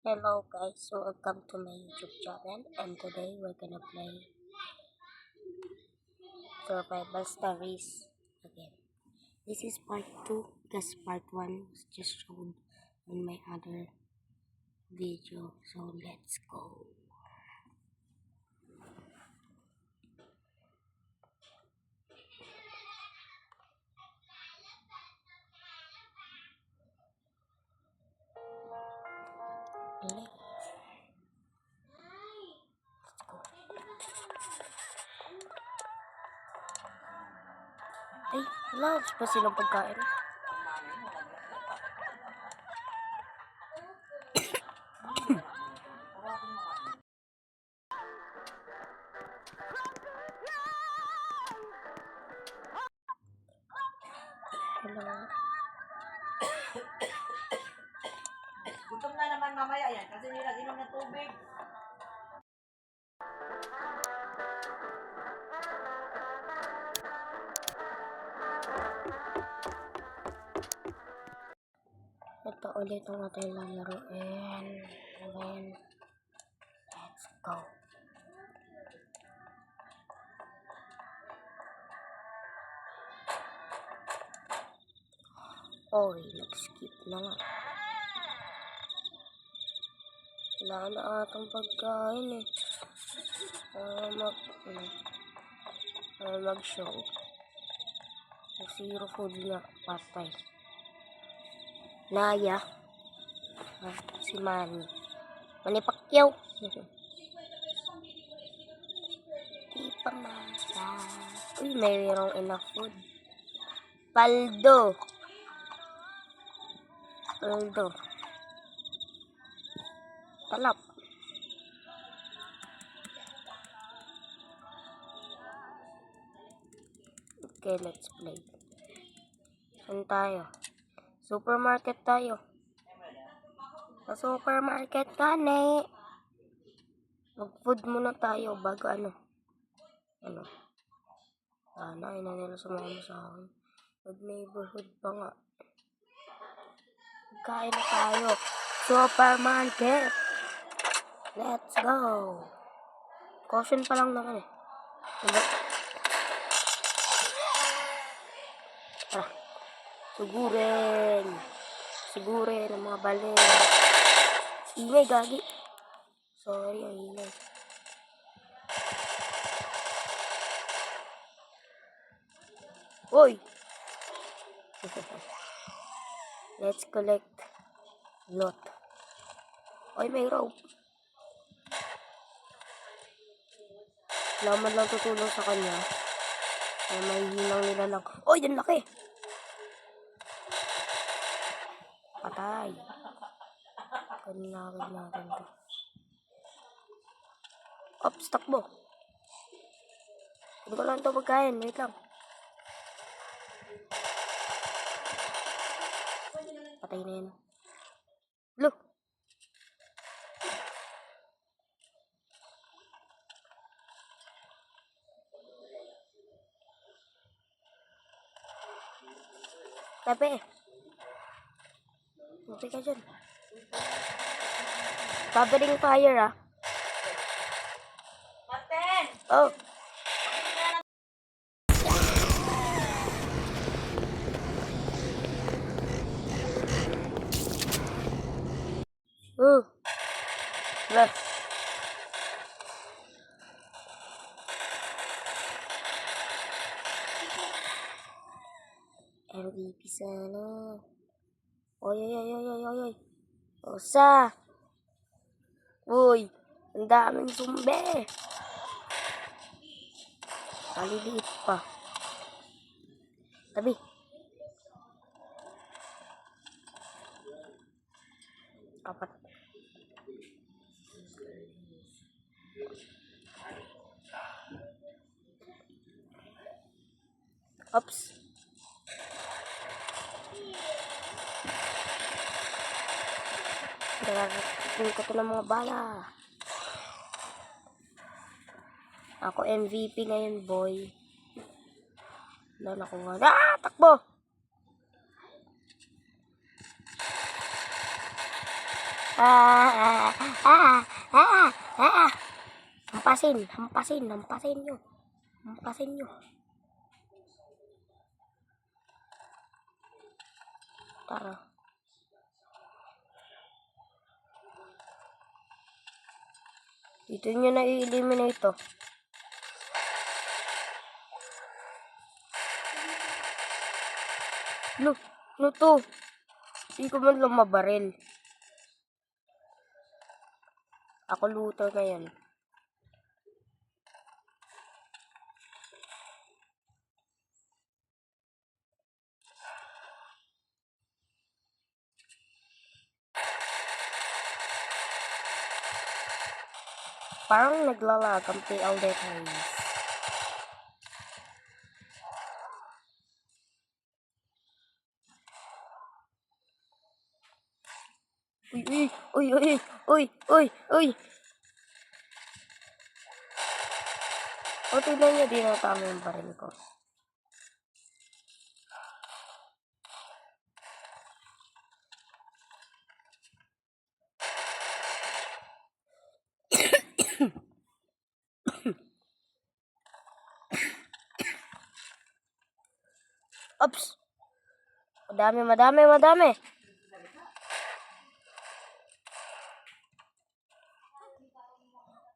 Hello guys, welcome to my YouTube channel, and today we're gonna play Survival Stories again. This is part 2 because part 1 was just shown in my other video, so let's go. Play. Ay, large pa silang pagkain. Hello. Gutom na naman mamaya yan kasi nilagyan ng tubig. Ito ulit ang ating lalaroin. And let's go. Oy, nag-skip na nga. Wala na atang pagkain eh. Mag-show. Zero food na patay. Naya. Si Manny. Manny Pacquiao. Di pa masa. Uy, mayroong enough food. Paldo. Talap. Okay, let's play. Saan tayo? Supermarket tayo. Sa supermarket gani. Mag-food muna tayo bago ano. Sana ay na nila sumama sa akin. Mag-neighborhood pa nga. Kain na tayo. Supermarket. Let's go. Caution pa lang naman eh. Tara. Sigurin ang mga balik. Ingay, gagi. Sorry, ang ingay. Uy! Let's collect lot. Oy, may rope. Laman lang tutulong sa kanya. Ay, may hinang nila lang. Oy, yan laki! Patay. Kanilawin natin to. Ops, takbo. Hindi ko lang ito pagkain. Wait lang. Patay na yun. Look. Tabi. Buti ka dyan. Covering fire ah. Martin! Oh. Left. MVP sana. Oy. Osa. Uy. Ang daming zumbi. Maliliit pa. Tabi. Apat. Oops. Dararating ko to ng mga bala. Ako MVP ngayon, boy. Wala na ko nga. Takbo! Ah, ah, ah, ah, ah, ah. Hampasin, hampasin, hampasin nyo. Hampasin nyo. Tara. Dito nyo na i-eliminate to. No to. Hindi ko man lang mabaril. Ako looter na yan. Parang naglalag ang play all the time. Uy. O, tignan nyo, di na tama yung baril ko. Oops! Madami.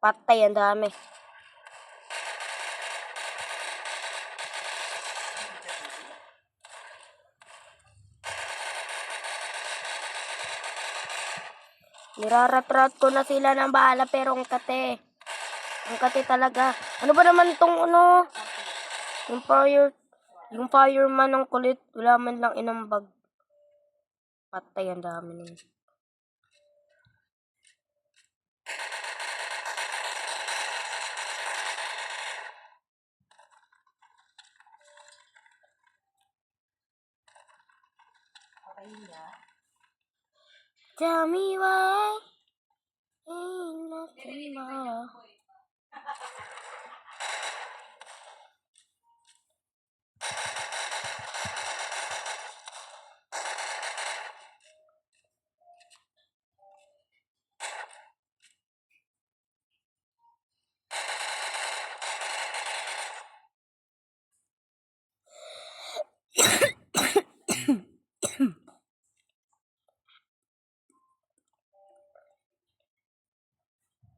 Patay, ang dami. Nirarat-rat ko na sila ng bala pero ang kate talaga. Ano ba naman tong ano? Yung fireman ng kulit, wala man lang inambag. Patay, ang dami nun. Tell me why ain't nothing more.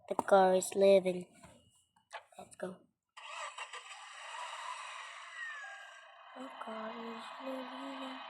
The car is leaving. Let's go. The car is leaving.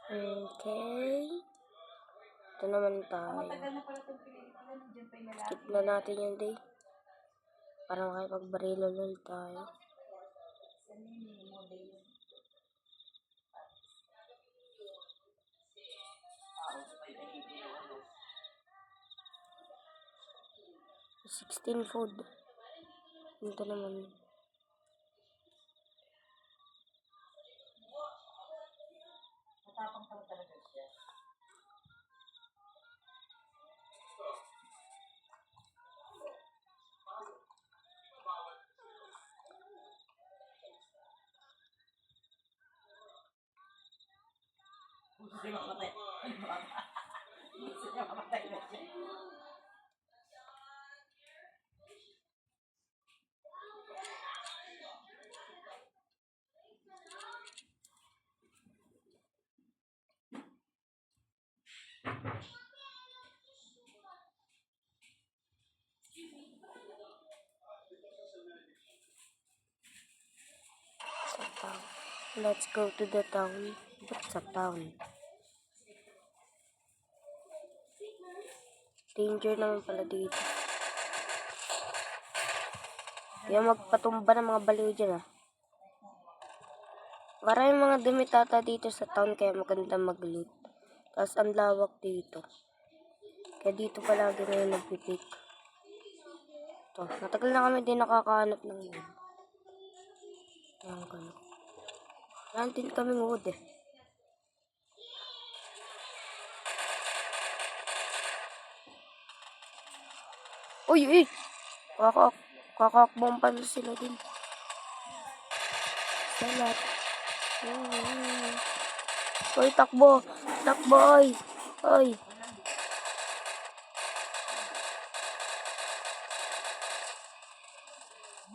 Okay. Ito naman tayo. Skip na natin yung day. Para makipag-barilo ulit tayo. $16 food. Ito naman. Let's go to the town. Ba't sa town? Danger naman pala dito. Yung magpatumba ng mga baliw dyan ah. Maraming mga dumitata dito sa town kaya maganda mag-loot. Tapos ang lawak dito. Kaya dito palagi ngayon nagpipik. Ito, matagal na kami din nakakahanap ng wood. Ayan kami. Ayan din kaming wood eh. Uy, uy! Kakakbomba na sila din. Salat. Uy, takbo! Takbo, oy! Oy!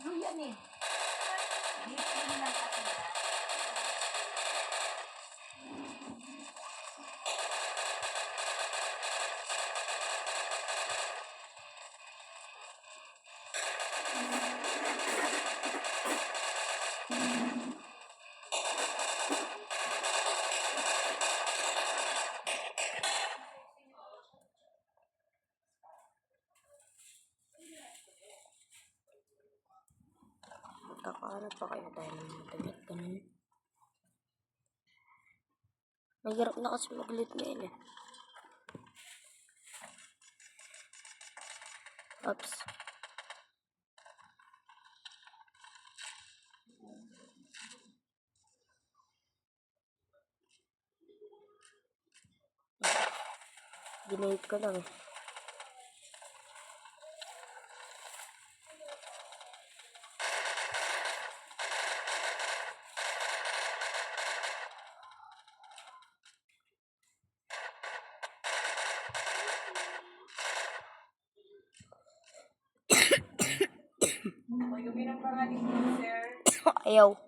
Blue yan eh. Kakahanap pa kaya tayo ng mga damit. Ganun. Mahirap na kasi mag-loot ngayon eh. Oops. Ginate ko lang eh. Yung pinagpangan ni sir. Ayaw. Sir.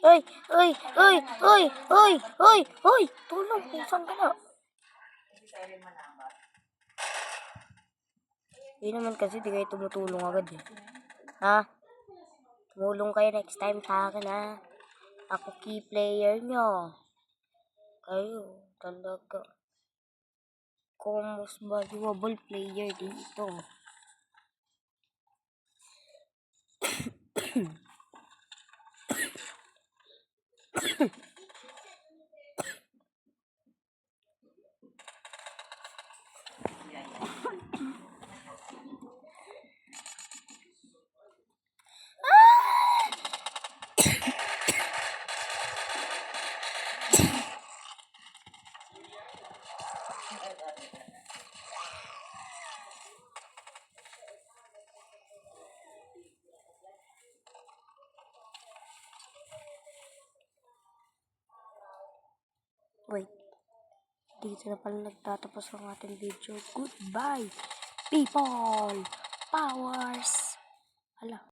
Uy! Uy! Uy! Uy! Uy! Uy! Uy! Tulong! Pusang ka na! Hindi naman kasi di kayo tumutulong agad eh. Ha? Tumulong kayo next time sa akin ha. Ako key player nyo. Kayo talaga. Ako most valuable player dito. Wait. Dito na pala nagtatapos ang ating video. Goodbye, people! Powers! Hala.